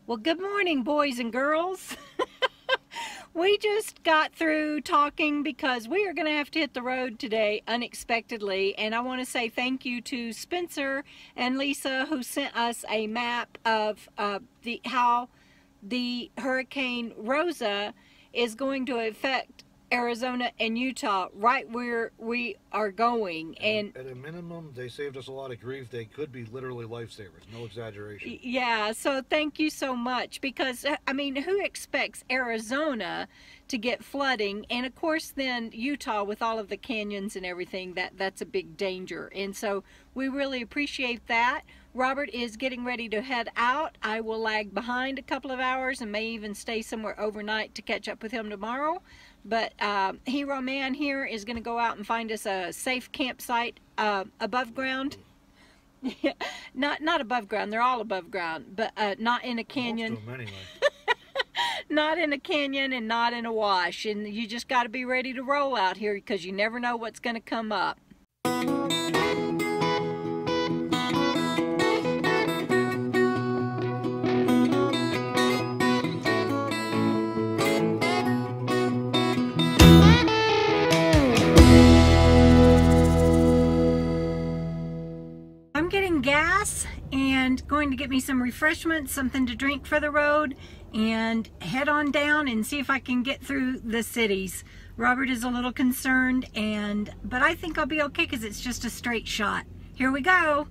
Well, good morning, boys and girls. We just got through talking because we are going to have to hit the road today unexpectedly, and I want to say thank you to Spencer and Lisa who sent us a map of how the Hurricane Rosa is going to affect Arizona and Utah, right where we are going. And at a minimum, they saved us a lot of grief. They could be literally lifesavers, no exaggeration. Yeah, so thank you so much, because I mean, who expects Arizona to get flooding, and of course then Utah with all of the canyons and everything, that's a big danger. And so we really appreciate that. Robert is getting ready to head out. I will lag behind a couple of hours and may even stay somewhere overnight to catch up with him tomorrow. But Hero Man here is going to go out and find us a safe campsite above ground. not above ground. They're all above ground, but not in a canyon. Most of them anyway. Not in a canyon and not in a wash. And you just got to be ready to roll out here because you never know what's going to come up. I'm getting gas and going to get me some refreshments, something to drink for the road, and head on down and see if I can get through the cities. Robert is a little concerned, but I think I'll be okay because it's just a straight shot. Here we go.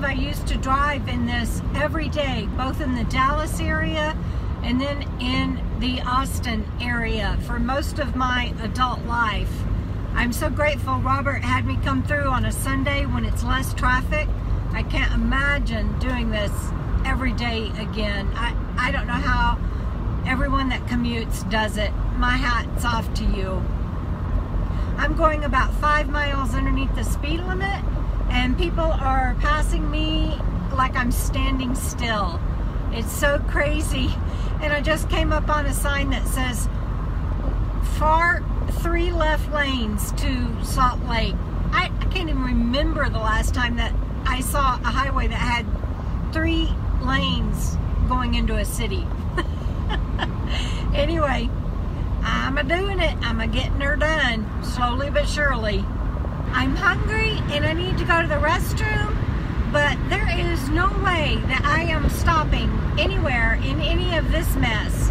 I used to drive in this every day, both in the Dallas area and then in the Austin area for most of my adult life. I'm so grateful Robert had me come through on a Sunday when it's less traffic. I can't imagine doing this every day again. I don't know how everyone that commutes does it. My hat's off to you. I'm going about 5 miles underneath the speed limit, and people are passing me like I'm standing still. It's so crazy. And I just came up on a sign that says 3 left lanes to Salt Lake. I can't even remember the last time that I saw a highway that had 3 lanes going into a city. Anyway, I'm a-doing it. I'm a-getting her done, slowly but surely. I'm hungry and I need to go to the restroom, but there is no way that I am stopping anywhere in any of this mess.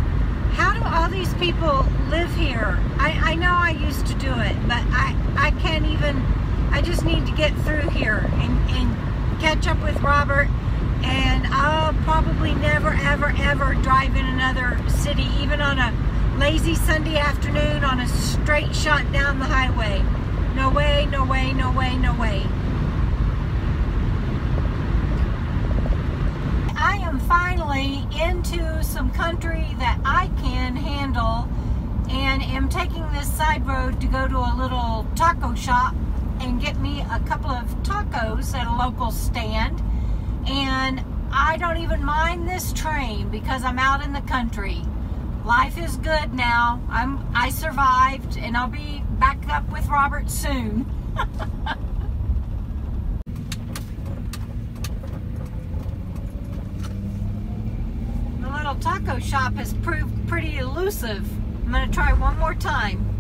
How do all these people live here? I know I used to do it, but I can't even. I just need to get through here and catch up with Robert, and I'll probably never, ever, ever drive in another city, even on a lazy Sunday afternoon on a straight shot down the highway. No way, no way, no way, no way. I am finally into some country that I can handle and am taking this side road to go to a little taco shop and get me a couple of tacos at a local stand. And I don't even mind this train because I'm out in the country. Life is good now. I survived, and I'll be back up with Robert soon. The little taco shop has proved pretty elusive. I'm going to try one more time.